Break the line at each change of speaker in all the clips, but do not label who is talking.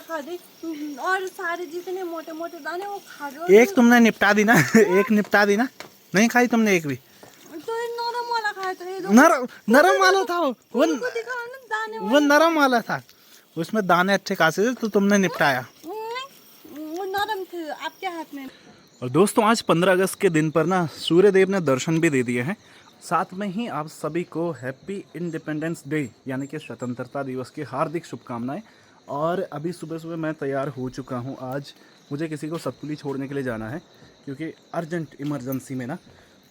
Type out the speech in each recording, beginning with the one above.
खा दे और सारे जितने मोटे मोटे दाने वो खा दो।
एक तुमने निपटा दी ना एक निपटा दी ना, नहीं खाई तुमने एक भी?
तो ये नरम वाला खाया था ये
नरम वाला था वो
दिखाओ ना दाने
वो नरम वाला था, उसमें दाने अच्छे खासे थे तो तुमने निपटाया।
वो नरम थे आपके हाथ में।
और दोस्तों आज 15 अगस्त के दिन पर ना सूर्य देव ने दर्शन भी दे दिए हैं। साथ में ही आप सभी को हैप्पी इंडिपेंडेंस डे यानी कि स्वतंत्रता दिवस की हार्दिक शुभकामनाएं। और अभी सुबह सुबह मैं तैयार हो चुका हूं। आज मुझे किसी को सतपुली छोड़ने के लिए जाना है क्योंकि अर्जेंट इमरजेंसी में ना,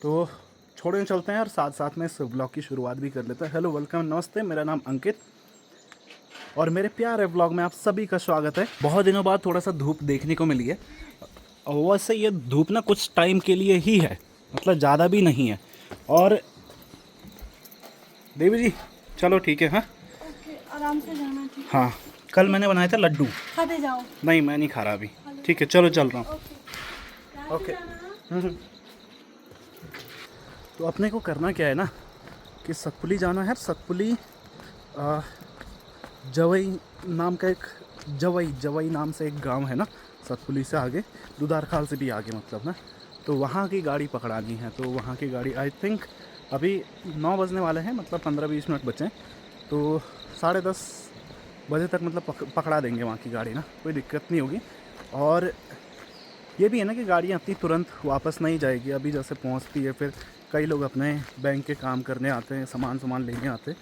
तो छोड़ने चलते हैं और साथ साथ में इस व्लॉग की शुरुआत भी कर लेते हैं। हेलो, वेलकम, नमस्ते, मेरा नाम अंकित और मेरे प्यारे व्लॉग में आप सभी का स्वागत है। बहुत दिनों बाद थोड़ा सा धूप देखने को मिली है और वैसे ये धूप ना कुछ टाइम के लिए ही है, मतलब ज़्यादा भी नहीं है। और देवी जी चलो ठीक है। हाँ
आराम से जाना। ठीक
हाँ, कल मैंने बनाए थे लड्डू,
खाते जाओ।
नहीं मैं नहीं खा रहा अभी। ठीक है चलो चल रहा हूँ। ओके। तो अपने को करना क्या है ना कि सतपुली जाना है। सतपुली जवई नाम का एक जवई नाम से एक गांव है ना, सतपुली से आगे, दुधारखाल से भी आगे मतलब ना, तो वहाँ की गाड़ी पकड़ानी है। तो वहाँ की गाड़ी आई थिंक अभी 9 बजने वाले हैं, मतलब 15-20 मिनट बचे हैं, तो 10:30 बजे तक मतलब पकड़ा देंगे वहाँ की गाड़ी ना, कोई दिक्कत नहीं होगी। और ये भी है ना कि गाड़ियाँ इतनी तुरंत वापस नहीं जाएगी। अभी जैसे पहुँचती है, फिर कई लोग अपने बैंक के काम करने आते हैं, सामान लेने आते हैं,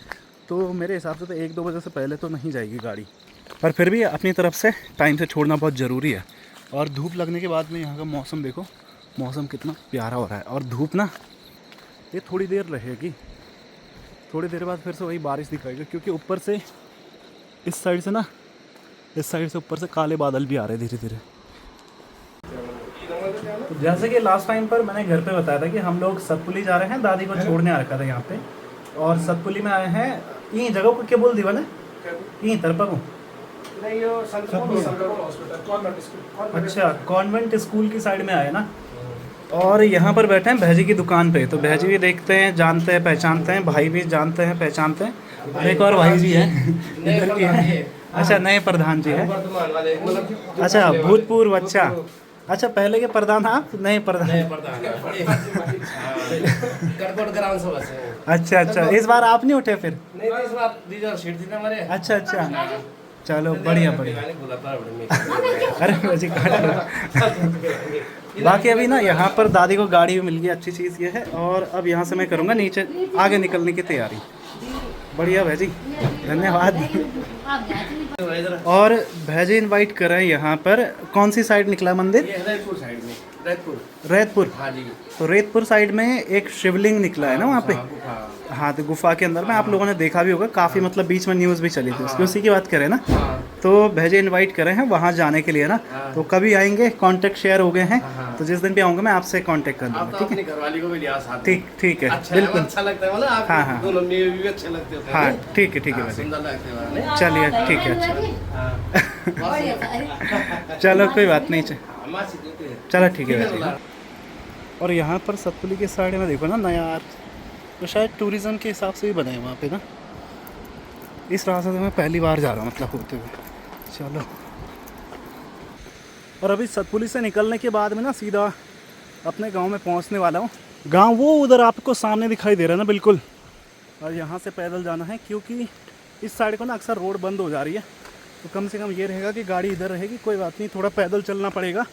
तो मेरे हिसाब से तो 1-2 बजे से पहले तो नहीं जाएगी गाड़ी। पर फिर भी अपनी तरफ से टाइम से छोड़ना बहुत ज़रूरी है। और धूप लगने के बाद में यहाँ का मौसम देखो, मौसम कितना प्यारा हो रहा है। और धूप ना ये थोड़ी देर रहेगी, थोड़ी देर बाद फिर से वही बारिश दिखाएगी, क्योंकि ऊपर से इस साइड से ना, इस साइड से ऊपर से काले बादल भी आ रहे हैं धीरे धीरे। तो जैसे कि लास्ट टाइम पर मैंने घर पे बताया था कि हम लोग सतपुली जा रहे हैं, दादी को छोड़ने आ रखा था यहाँ पे। और सतपुली में आए हैं, ये जगह को क्या बोल दी मैंने, ये तरपा को। अच्छा, कॉन्वेंट स्कूल की साइड में आए ना। और यहाँ पर बैठे हैं भैजी की दुकान पे, तो भैजी भी देखते हैं, जानते हैं, पहचानते हैं, भाई भी जानते हैं, पहचानते हैं। एक और भाई जी है इधर भी है। अच्छा, नए प्रधान जी है। अच्छा, भूतपूर्व। अच्छा पहले के प्रधान आप, नए प्रधान। अच्छा, इस बार आप नहीं उठे फिर? अच्छा, चलो बढ़िया। अरे मुझे बाकी अभी ना यहाँ पर दादी को गाड़ी भी मिल गई, अच्छी चीज़ ये है। और अब यहाँ से मैं करूँगा नीचे आगे निकलने की तैयारी। बढ़िया भैजी, धन्यवाद। और भैजी इनवाइट कर रहे हैं यहाँ पर। कौन सी साइड निकला मंदिर?
रैतपुर साइड में।
रैतपुर।
हाँ जी।
तो रैतपुर साइड में एक शिवलिंग निकला है ना वहाँ पे। हाँ, तो गुफा के अंदर में आप लोगों ने देखा भी होगा, काफ़ी मतलब बीच में न्यूज़ भी चली थी उसकी, उसी की बात करें ना। तो भैजे इनवाइट करे हैं वहाँ जाने के लिए ना। तो कभी आएंगे, कांटेक्ट शेयर हो गए हैं, तो जिस दिन भी आऊँगा मैं आपसे कांटेक्ट कर लूँगा। ठीक है,
घरवाली को भी लिया साथ।
ठीक है, बिल्कुल
अच्छा लगता है, मतलब आप
हाँ
दोनों में भी अच्छे लगते हो।
हाँ ठीक है भैजी,
सुंदर लगते हैं।
चलिए ठीक है। अच्छा चलो कोई बात नहीं, चलो ठीक है भैजी। और यहाँ पर सतपुली के साइड में देखो ना नया आर्च, तो शायद टूरिज़्म के हिसाब से भी बने हैं वहाँ पे ना। इस रास्ते से मैं पहली बार जा रहा हूँ मतलब होते हुए। चलो, और अभी सतपुली से निकलने के बाद में ना सीधा अपने गांव में पहुंचने वाला हूँ। गांव वो उधर आपको सामने दिखाई दे रहा है ना, बिल्कुल। और यहाँ से पैदल जाना है क्योंकि इस साइड को ना अक्सर रोड बंद हो जा रही है, तो कम से कम ये रहेगा कि गाड़ी इधर रहेगी, कोई बात नहीं, थोड़ा पैदल चलना पड़ेगा,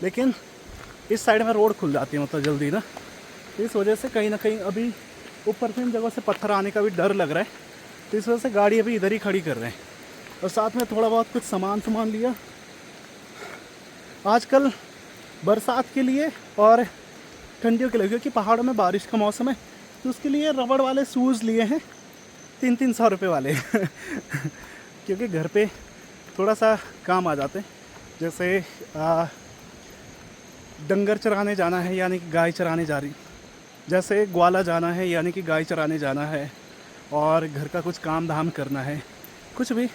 लेकिन इस साइड में रोड खुल जाती है मतलब जल्दी ना। इस वजह से कहीं ना कहीं अभी ऊपर से इन जगहों से पत्थर आने का भी डर लग रहा है, तो इस वजह से गाड़ी अभी इधर ही खड़ी कर रहे हैं। और साथ में थोड़ा बहुत कुछ सामान लिया आजकल बरसात के लिए और ठंडियों के लिए, क्योंकि पहाड़ों में बारिश का मौसम है, तो उसके लिए रबड़ वाले शूज़ लिए हैं 300-300 रुपये वाले क्योंकि घर पे थोड़ा सा काम आ जाते हैं, जैसे डंगर चराने जाना है यानी कि गाय चराने जा रही, जैसे ग्वाला जाना है यानी कि गाय चराने जाना है, और घर का कुछ काम धाम करना है, कुछ भी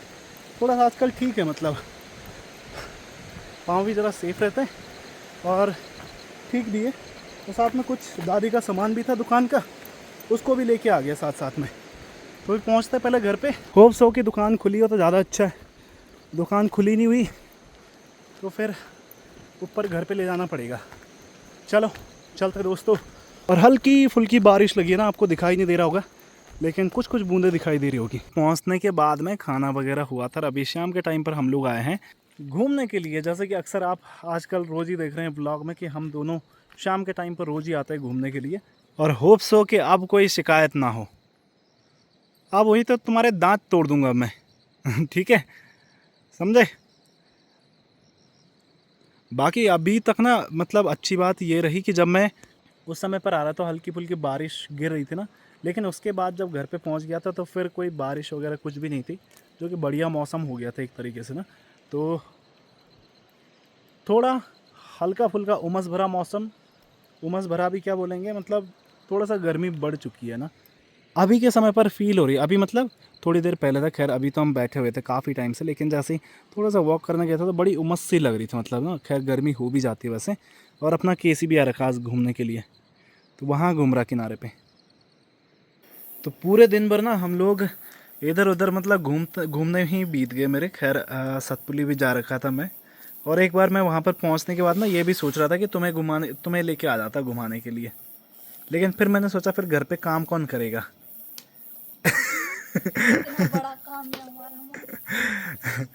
थोड़ा सा आजकल ठीक है, मतलब पाँव भी ज़रा सेफ रहते हैं और ठीक भी है। और साथ में कुछ दादी का सामान भी था दुकान का, उसको भी लेके आ गया साथ में। तो भी पहुँचते पहले घर पे होप सो की दुकान खुली हो तो ज़्यादा अच्छा है, दुकान खुली नहीं हुई तो फिर ऊपर घर पे ले जाना पड़ेगा। चलो चलते दोस्तों। और हल्की फुल्की बारिश लगी है ना, आपको दिखाई नहीं दे रहा होगा लेकिन कुछ कुछ बूंदें दिखाई दे रही होगी। पहुंचने के बाद में खाना वगैरह हुआ था। अभी शाम के टाइम पर हम लोग आए हैं घूमने के लिए। जैसे कि अक्सर आप आजकल रोज़ ही देख रहे हैं ब्लॉग में कि हम दोनों शाम के टाइम पर रोज़ ही आते हैं घूमने के लिए। और होप सो कि अब कोई शिकायत ना हो। अब वही तो तुम्हारे दांत तोड़ दूंगा मैं ठीक है, समझे। बाकी अभी तक ना मतलब अच्छी बात ये रही कि जब मैं उस समय पर आ रहा था हल्की फुल्की बारिश गिर रही थी ना, लेकिन उसके बाद जब घर पे पहुंच गया था तो फिर कोई बारिश वगैरह कुछ भी नहीं थी, जो कि बढ़िया मौसम हो गया था एक तरीके से ना। तो थोड़ा हल्का फुल्का उमस भरा मौसम, उमस भरा भी क्या बोलेंगे, मतलब थोड़ा सा गर्मी बढ़ चुकी है ना अभी के समय पर फील हो रही है। अभी मतलब थोड़ी देर पहले तक खैर अभी तो हम बैठे हुए थे काफ़ी टाइम से, लेकिन जैसे ही थोड़ा सा वॉक करने गया था तो बड़ी उमस सी लग रही थी मतलब ना। खैर गर्मी हो भी जाती है वैसे। और अपना केसी भी आ रखा आज घूमने के लिए, तो वहाँ घूम रहा किनारे पे। तो पूरे दिन भर ना हम लोग इधर उधर मतलब घूमने ही बीत गए मेरे। खैर सतपुली भी जा रखा था मैं। और एक बार मैं वहाँ पर पहुँचने के बाद ना ये भी सोच रहा था कि तुम्हें लेके आ जाता घुमाने के लिए, लेकिन फिर मैंने सोचा फिर घर पे काम कौन करेगा
इतना बड़ा काम है हमारा।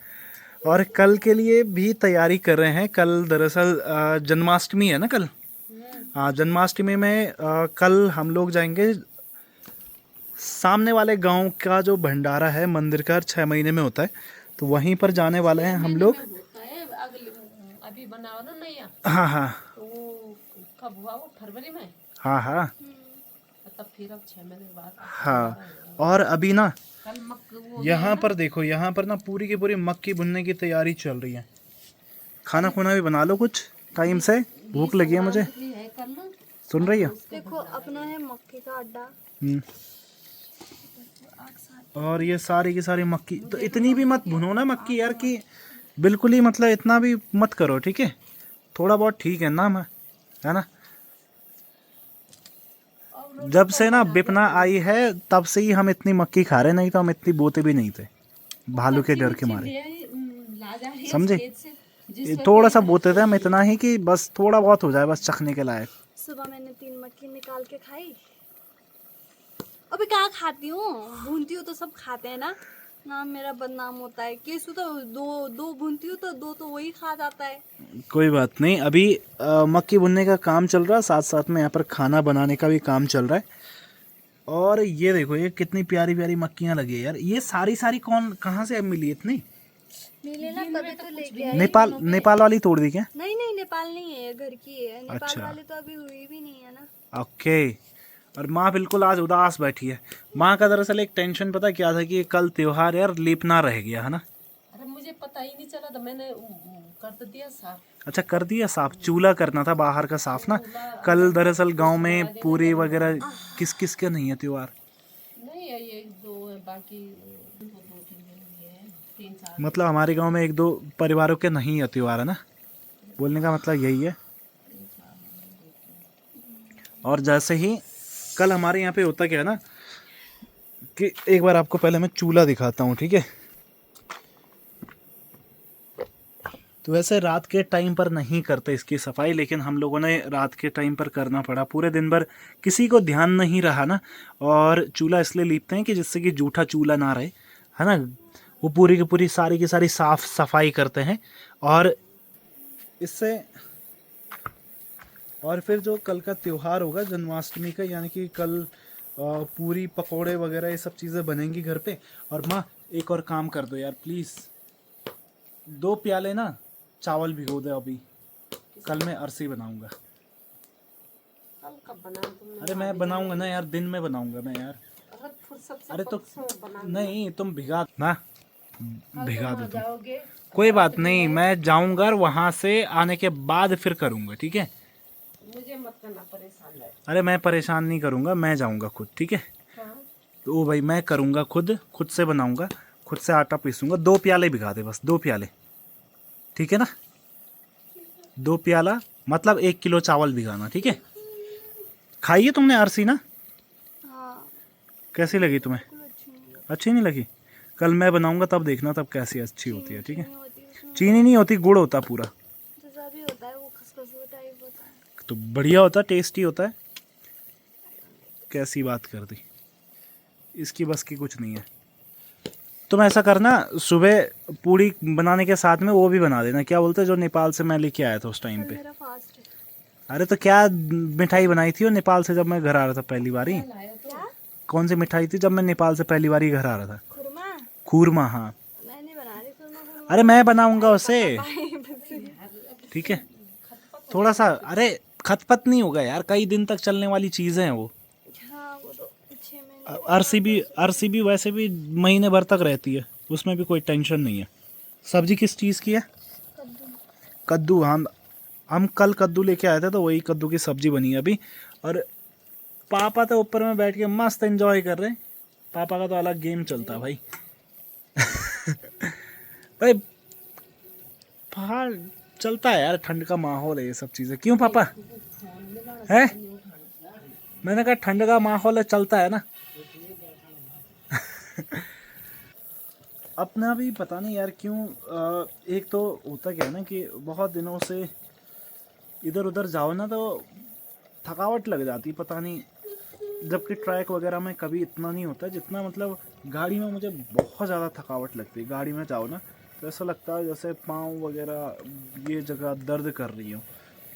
और कल के लिए भी तैयारी कर रहे हैं। कल दरअसल जन्माष्टमी है ना कल। हाँ जन्माष्टमी में कल हम लोग जाएंगे सामने वाले गांव का जो भंडारा है मंदिर का, 6 महीने में होता है, तो वहीं पर जाने वाले हैं हम लोग।
अभी बनाओ ना नया।
हाँ हाँ
तो वो कब हुआ, वो फरवरी में?
हाँ हाँ
तब फिर अब 6 महीने के बाद।
हाँ। और अभी ना
कल वो
यहाँ पर देखो, यहाँ पर ना पूरी की पूरी मक्की भुनने की तैयारी चल रही है। खाना खुना भी बना लो कुछ टाइम से, भूख लगी है मुझे।
है कल ना।
सुन रही हो?
देखो अपना है मक्के का अड्डा।
और ये सारी की सारी मक्की, तो इतनी भी मत भुनो ना मक्की यार, कि बिल्कुल ही मतलब इतना भी मत करो, ठीक है। थोड़ा बहुत ठीक है ना, है ना। जब से ना बिपना आई है तब से ही हम इतनी मक्की खा रहे, नहीं तो हम इतनी बोते भी नहीं थे भालू के डर के मारे, समझे। थोड़ा सा बोते थे हम, इतना ही कि बस थोड़ा बहुत हो जाए बस चखने के लायक।
सुबह मैंने 3 मक्खी निकाल के खाई। अभी कहाँ खाती हूँ, भूनती हूँ तो सब खाते हैं ना, नाम मेरा बदनाम होता है। केसु तो दो भूनती हूँ तो 2 तो वही खा जाता है।
कोई बात नहीं, अभी मक्की भुनने का काम चल रहा है, साथ साथ में यहाँ पर खाना बनाने का भी काम चल रहा है। और ये देखो ये कितनी प्यारी प्यारी मक्खियाँ लगी है यार। ये सारी सारी कहाँ से मिली इतनी?
मिले ना तभी तो लेके आई।
नेपाल वाली तोड़ दी क्या?
नहीं नहीं, नेपाल नहीं है, घर की है। नेपाल
अच्छा।
वाली तो अभी हुई भी नहीं है ना।
ओके। और माँ बिल्कुल आज उदास बैठी है। माँ का दरअसल एक टेंशन पता क्या था कि कल त्योहार यार लीपना रह गया है ना।
अरे मुझे पता ही नहीं चला, तो मैंने कर तो दिया साफ।
अच्छा कर दिया साफ, चूल्हा करना था बाहर का साफ ना। कल दरअसल गांव में पूरी वगैरह किस किस के नहीं है त्योहार?
नहीं है, ये 2 है, बाकी 2-3 दिन है, 3-4।
मतलब हमारे गांव में 1-2 परिवारों के नहीं है त्योहार, है ना। बोलने का मतलब यही है। और जैसे ही कल हमारे यहाँ पे होता क्या है ना कि एक बार आपको पहले मैं चूल्हा दिखाता हूँ, ठीक है। तो वैसे रात के टाइम पर नहीं करते इसकी सफाई, लेकिन हम लोगों ने रात के टाइम पर करना पड़ा। पूरे दिन भर किसी को ध्यान नहीं रहा ना, और चूल्हा इसलिए लीपते हैं कि जिससे कि जूठा चूल्हा ना रहे, है ना। वो पूरी की पूरी सारी की सारी साफ सफाई करते हैं। और इससे और फिर जो कल का त्यौहार होगा जन्माष्टमी का, यानी कि कल पूरी पकोड़े वगैरह ये सब चीज़ें बनेंगी घर पे। और माँ एक और काम कर दो यार प्लीज़, 2 प्याले ना चावल भिगो दे अभी, कल मैं अरसी बनाऊंगा।
कल कब बनाया तुमने?
अरे मैं बनाऊंगा ना यार, दिन में बनाऊंगा मैं यार।
अरे फुर्सत से
अरे तो
बना
नहीं, तुम भिगा ना, भिगा दो तुम।
जाओगे।
कोई बात नहीं, मैं जाऊंगा और वहां से आने के बाद फिर करूंगा, ठीक है।
मुझे मत करना परेशान है।
अरे मैं परेशान नहीं करूंगा, मैं जाऊंगा खुद, ठीक है। तो भाई मैं करूंगा खुद से बनाऊंगा, खुद से आटा पीसूंगा। 2 प्याले भिगा दे बस, 2 प्याले, ठीक है ना। 2 प्याला मतलब 1 किलो चावल भिगाना, ठीक है। खाइए तुमने अरसी ना?
हाँ।
कैसी लगी तुम्हें? अच्छी नहीं लगी? कल मैं बनाऊंगा तब देखना, तब कैसी अच्छी होती है, ठीक है।
नहीं होती उसमें,
चीनी नहीं होती, गुड़ होता पूरा,
जैसा भी होता है वो खसखस टाइप होता है।
तो बढ़िया होता, टेस्टी होता है। कैसी बात कर दी, इसकी बस की कुछ नहीं है। तुम ऐसा करना, सुबह पूड़ी बनाने के साथ में वो भी बना देना, क्या बोलते हैं, जो नेपाल से मैं लेके आया था उस टाइम
कल
पे।
मेरा फास्ट है।
अरे तो क्या मिठाई बनाई थी वो नेपाल से जब मैं घर आ रहा था पहली बारी?
क्या?
कौन सी मिठाई थी जब मैं नेपाल से पहली बारी घर आ रहा था?
खुरमा?
खूरमा, हाँ।
मैं नहीं बना रही खुरमा।
अरे मैं बनाऊंगा उसे,
खुरमा
ठीक है। थोड़ा सा, अरे खतपत नहीं होगा यार, कई दिन तक चलने वाली चीजें हैं वो।
हाँ वो तो 6 महीने।
आरसीबी वैसे भी महीने भर तक रहती है, उसमें भी कोई टेंशन नहीं है। सब्जी किस चीज़ की है?
कद्दू।
कद्दू, हम कल कद्दू लेके आए थे तो वही कद्दू की सब्जी बनी है अभी। और पापा तो ऊपर में बैठ के मस्त एंजॉय कर रहे हैं। पापा का तो अलग गेम चलता है भाई। भाई पहाड़ चलता है यार, ठंड का माहौल है, ये सब चीज़ें। क्यों पापा है? मैंने कहा ठंड का माहौल है, चलता है ना। अपना भी पता नहीं यार क्यों, एक तो होता क्या है ना कि बहुत दिनों से इधर उधर जाओ ना तो थकावट लग जाती, पता नहीं। जबकि ट्रैक वगैरह में कभी इतना नहीं होता जितना, मतलब गाड़ी में मुझे बहुत ज़्यादा थकावट लगती है। गाड़ी में जाओ ना तो ऐसा लगता है जैसे पाँव वगैरह ये जगह दर्द कर रही हो।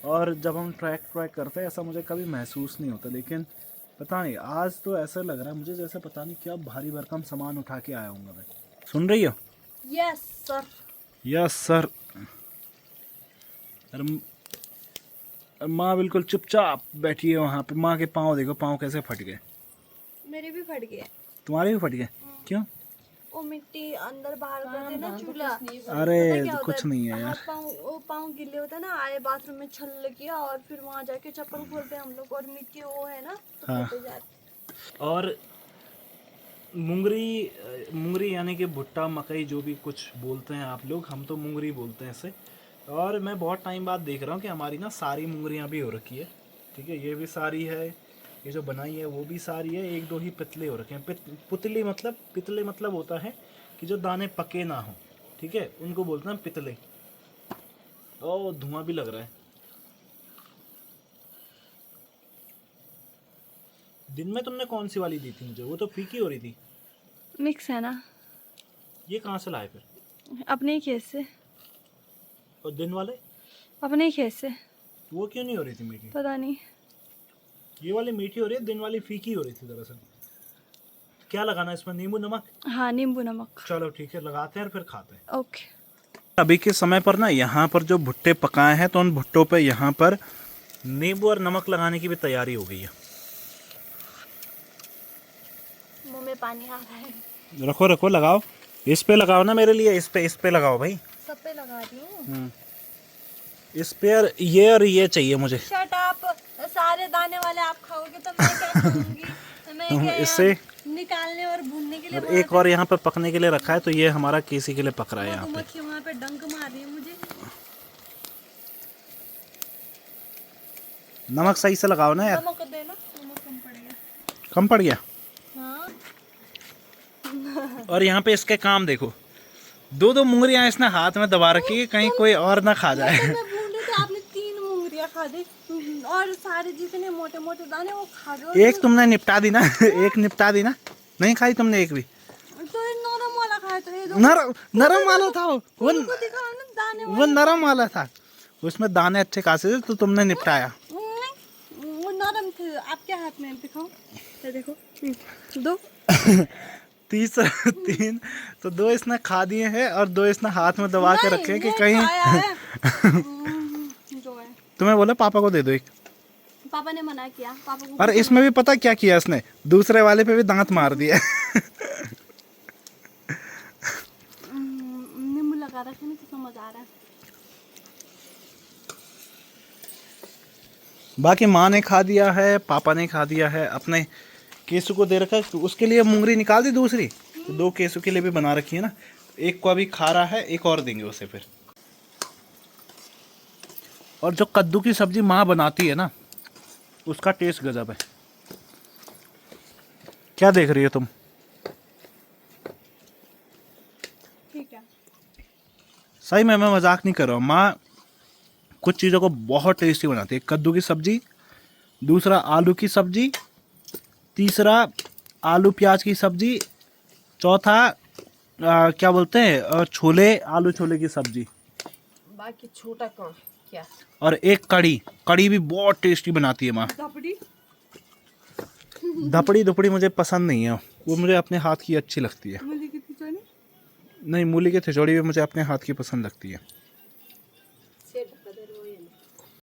और जब हम ट्रैक करते हैं ऐसा मुझे कभी महसूस नहीं होता, लेकिन पता नहीं आज तो ऐसा लग रहा है मुझे जैसे पता नहीं क्या भारी भरकम सामान उठा के आया हूँ मैं। सुन रही हो?
Yes sir.
Yes sir. अरे माँ बिल्कुल चुपचाप बैठी है वहाँ पे। माँ के पाँव देखो, पाँव कैसे फट गए।
मेरे भी फट गए।
तुम्हारे भी फट गए? क्यों?
वो मिट्टी अंदर बाहर करते ना चूल्हा।
अरे
पता क्या होता
कुछ नहीं है यार।
हाथ पाँव, वो पाँव गीले होता है ना, आए बाथरूम में छल किया और फिर वहाँ जाके चप्पल खोलते हैं हम लोग, और मिट्टी वो है ना तो
हाँ।
फटे जाते।
और मुंगरी यानी कि भुट्टा, मकई, जो भी कुछ बोलते हैं आप लोग, हम तो मुंगरी बोलते हैं इसे। और मैं बहुत टाइम बाद देख रहा हूँ कि हमारी ना सारी मुंगरियाँ भी हो रखी है, ठीक है। ये भी सारी है, ये जो बनाई है वो भी सारी है। एक दो ही पितले हो रखे हैं। पितले मतलब होता है कि जो दाने पके ना हो, ठीक है, उनको बोलते हैं पितले। ओ धुआं भी लग रहा है। दिन में तुमने कौन सी वाली दी थी मुझे? वो तो फीकी हो रही थी।
मिक्स है ना।
ये कहाँ से लाए फिर?
अपने ही खेत से।
और दिन वाले?
अपने ही खेत से।
वो क्यों नहीं हो रही थी मीठी?
पता नहीं।
ये वाली मीठी हो रही है, दिन वाली फीकी हो रही थी दरअसल। क्या लगाना है इसमें? नींबू नमक?
हाँ नींबू नमक।
चलो ठीक है, लगाते हैं और फिर खाते हैं।
ओके।
अभी के समय पर ना यहाँ पर जो भुट्टे पकाए हैं तो उन भुट्टों पे यहाँ पर नींबू और नमक लगाने की भी तैयारी हो गई है।
मुंह में पानी आ रहा है।
रखो रखो, लगाओ। इस पे लगाओ ना मेरे लिए, इस पे लगाओ भाई।
सब पे लगा रही हूँ।
इस पे और ये चाहिए मुझे।
Shut up. सारे दाने वाले आप खाओगे तो मैं क्या खाऊंगी? मैं क्या
इससे
निकालने और भूनने के लिए
और एक और यहाँ पर पकने के लिए रखा है, तो ये हमारा केसी के लिए पक रहा है यहाँ पे।
मक्खी वहाँ पे डंक मार रही है मुझे।
नमक सही से लगाओ ना यार।
नमक देना, नमक कम पड़ गया।
कम पड़ गया?
हाँ।
और यहाँ पे इसके काम देखो, दो मुंगरियाँ इसने हाथ में दबा रखी है, कहीं कोई और ना खा जाए।
मैं भून रही थी, आपने 3 मुंगरियाँ खा दी और सारे जितने मोटे मोटे दाने वो खा गए।
एक तुमने निपटा दी ना। एक निपटा दी ना। नहीं खाई तुमने एक भी?
तो ये नरम वाला खाया था। ये
नरम वाला था वो
दिखाओ ना दाने
वो नरम वाला था, उसमें दाने अच्छे खासे थे तो तुमने निपटाया।
वो नरम थे। आपके हाथ में दिखाओ, ये देखो। 2
तीन तो 2 इसने खा दिए हैं और 2 इसने हाथ में दबा के रखे हैं कि कहीं।
जो है
तुम्हें बोला पापा को दे दो एक।
पापा ने मना किया। पापा को
और इसमें भी पता क्या किया इसने, दूसरे वाले पे भी दांत मार दिया।
नींबू लगा रखे ना तो समझ आ रहा है।
बाकी माँ ने खा दिया है, पापा ने खा दिया है, अपने केसु को दे रखा है। तो उसके लिए मुंगरी निकाल दी दूसरी, तो 2 केसु के लिए भी बना रखी है ना। एक को अभी खा रहा है, एक और देंगे उसे फिर। और जो कद्दू की सब्जी माँ बनाती है ना, उसका टेस्ट गजब है। क्या देख रही हो तुम? सही में मैं मजाक नहीं कर रहा हूँ। माँ कुछ चीज़ों को बहुत टेस्टी बनाती है। कद्दू की सब्जी, दूसरा आलू की सब्जी, तीसरा आलू प्याज की सब्जी, चौथा क्या बोलते हैं छोले, आलू छोले की सब्जी,
बाकी छोटा कौन क्या?
और एक कड़ी। कड़ी भी बहुत टेस्टी बनाती है माँ।
दपड़ी
धपड़ी दुपड़ी मुझे पसंद नहीं है, वो मुझे अपने हाथ की अच्छी लगती है।
मुझे कितनी चाहिए?
नहीं, मूली की खिचड़ी भी मुझे अपने हाथ की पसंद लगती है।